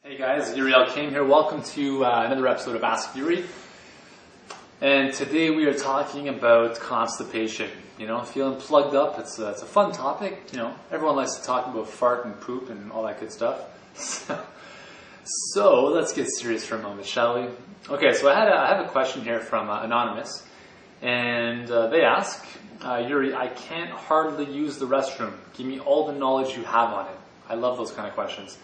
Hey guys, Uriel Kane here. Welcome to another episode of Ask Yuri. And today we are talking about constipation. You know, feeling plugged up. It's a fun topic. You know, everyone likes to talk about fart and poop and all that good stuff. So let's get serious for a moment, shall we? Okay, so I have a question here from Anonymous. And they ask, Yuri, I can't hardly use the restroom. Give me all the knowledge you have on it. I love those kind of questions.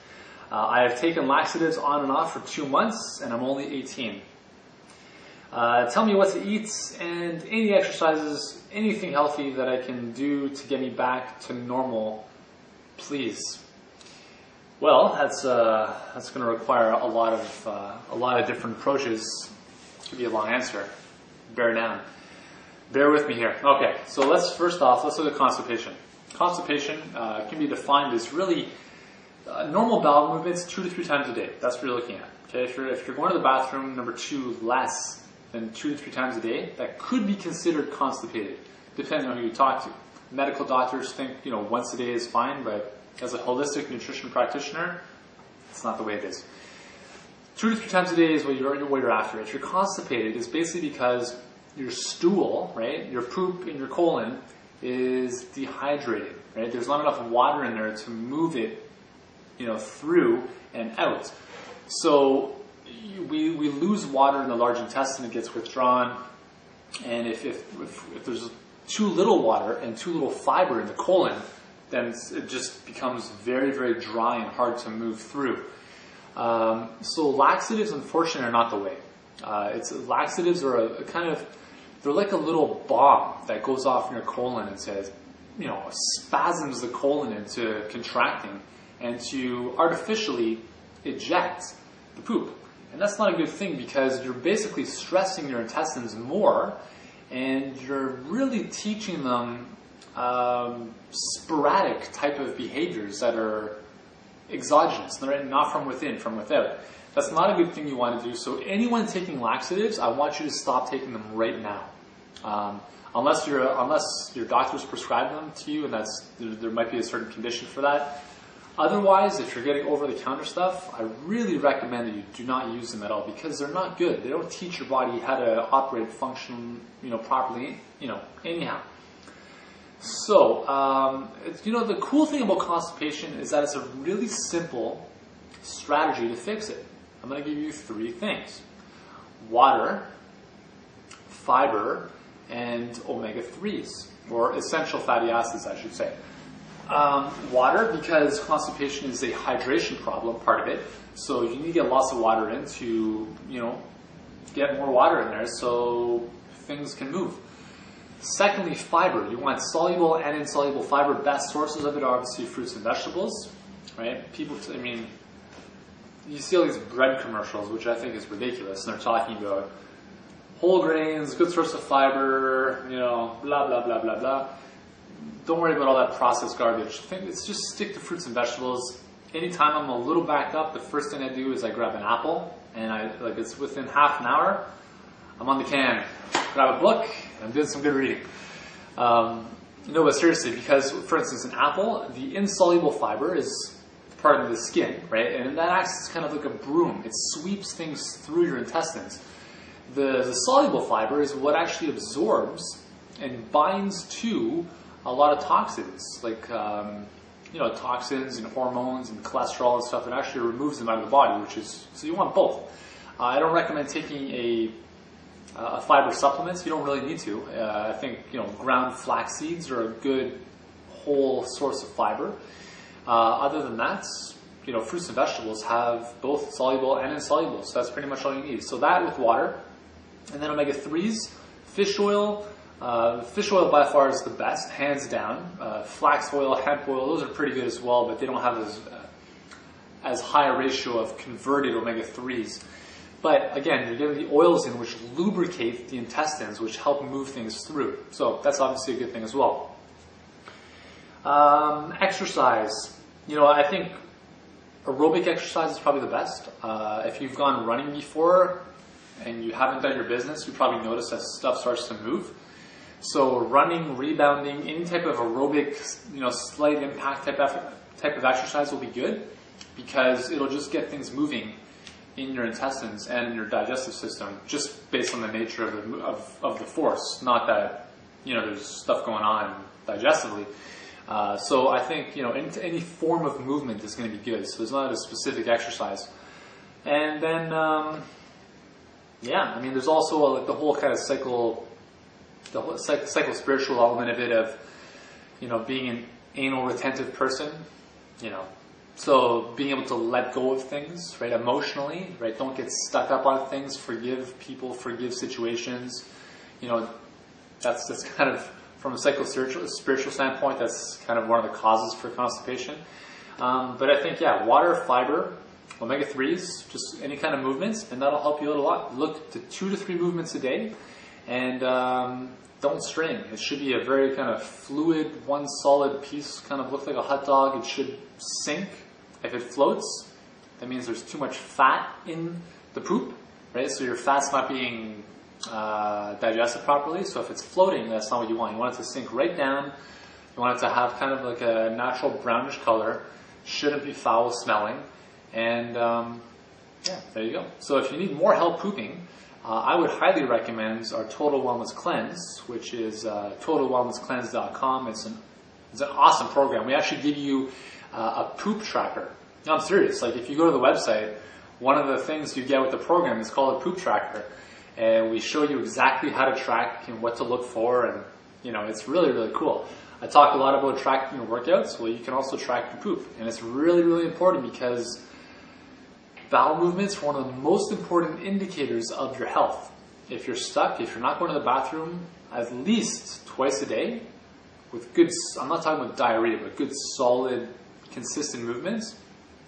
I have taken laxatives on and off for 2 months, and I'm only 18. Tell me what to eat and any exercises, anything healthy that I can do to get me back to normal, please. Well, that's going to require a lot of different approaches to be a long answer. Bear with me here. Okay, so let's look at constipation. Constipation can be defined as really normal bowel movements 2 to 3 times a day. That's what you're looking at. Okay, if you're going to the bathroom, number 2, less than 2 to 3 times a day, that could be considered constipated, depending on who you talk to. Medical doctors think once a day is fine, but as a holistic nutrition practitioner, it's not the way it is. 2 to 3 times a day is what you're after. If you're constipated, it's basically because your stool, right, your poop in your colon is dehydrated, right? There's not enough water in there to move it through and out. So we lose water in the large intestine, it gets withdrawn, and if there's too little water and too little fiber in the colon, then it just becomes very, very dry and hard to move through. So laxatives, unfortunately, are not the way. Laxatives are they're like a little bomb that goes off in your colon and says, spasms the colon into contracting and to artificially eject the poop. And that's not a good thing because you're basically stressing your intestines more and you're really teaching them sporadic type of behaviors that are exogenous, not from within, from without. That's not a good thing you want to do. So anyone taking laxatives, I want you to stop taking them right now. Unless your doctor's prescribed them to you, and there might be a certain condition for that. Otherwise, if you're getting over-the-counter stuff, I really recommend that you do not use them at all because they're not good. They don't teach your body how to operate, function, properly, anyhow. So, the cool thing about constipation is that it's a really simple strategy to fix it. I'm going to give you 3 things: water, fiber, and omega-3s, or essential fatty acids, I should say. Water, because constipation is a hydration problem, part of it. So you need to get lots of water in to, get more water in there so things can move. Secondly, fiber. You want soluble and insoluble fiber. Best sources of it are obviously fruits and vegetables, right? You see all these bread commercials, which I think is ridiculous, and they're talking about whole grains, good source of fiber, blah, blah, blah, blah, blah. Don't worry about all that processed garbage. Just stick to fruits and vegetables. Anytime I'm a little backed up, the first thing I do is I grab an apple, and it's within half an hour, I'm on the can. Grab a book, and I'm doing some good reading. But seriously, because, for instance, an apple, the insoluble fiber is part of the skin, right? And that acts as kind of like a broom. It sweeps things through your intestines. The soluble fiber is what actually absorbs and binds to a lot of toxins, like toxins and hormones and cholesterol and stuff. It actually removes them out of the body, so you want both. I don't recommend taking a fiber supplement. You don't really need to. I think ground flax seeds are a good whole source of fiber. Other than that, fruits and vegetables have both soluble and insoluble, so that's pretty much all you need. So that with water, and then omega-3s, fish oil. Fish oil by far is the best, hands down. Flax oil, hemp oil, those are pretty good as well, but they don't have as high a ratio of converted omega-3s. But again, you're getting the oils in which lubricate the intestines, which help move things through. So that's obviously a good thing as well. Exercise. I think aerobic exercise is probably the best. If you've gone running before and you haven't done your business, you probably notice that stuff starts to move. So running, rebounding, any type of aerobic, slight impact type of exercise will be good. because it'll just get things moving in your intestines and in your digestive system, just based on the nature of the force. Not that, you know, there's stuff going on digestively. So I think, you know, any form of movement is going to be good. So there's not a specific exercise. And then, yeah, I mean, there's also like the whole kind of psycho-spiritual element of it, of, you know, being an anal retentive person, you know. So being able to let go of things, right, emotionally, right, don't get stuck up on things, forgive people, forgive situations, you know, that's kind of, from a psycho-spiritual standpoint, that's kind of one of the causes for constipation. But I think, yeah, water, fiber, omega-3s, just any kind of movements, and that'll help you out a lot. Look to 2 to 3 movements a day, and don't strain. It should be a very kind of fluid, one solid piece, kind of look like a hot dog. It should sink. If it floats, that means there's too much fat in the poop, right? So your fat's not being digested properly. So if it's floating, that's not what you want. You want it to sink right down. You want it to have kind of like a natural brownish color. Shouldn't be foul smelling. And yeah, there you go. So if you need more help pooping, I would highly recommend our Total Wellness Cleanse, which is totalwellnesscleanse.com. It's an awesome program. We actually give you a poop tracker. No, I'm serious. Like, if you go to the website, one of the things you get with the program is called a poop tracker, and we show you exactly how to track and what to look for, and you know, it's really, really cool. I talk a lot about tracking your workouts. Well, you can also track your poop, and it's really, really important because bowel movements are one of the most important indicators of your health. If you're stuck, if you're not going to the bathroom at least twice a day with good, I'm not talking about diarrhea, but good, solid, consistent movements,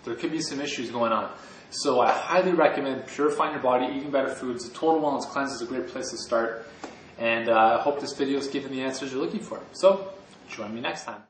there could be some issues going on. So I highly recommend purifying your body, eating better foods. The Total Wellness Cleanse is a great place to start. And I hope this video has given the answers you're looking for. So join me next time.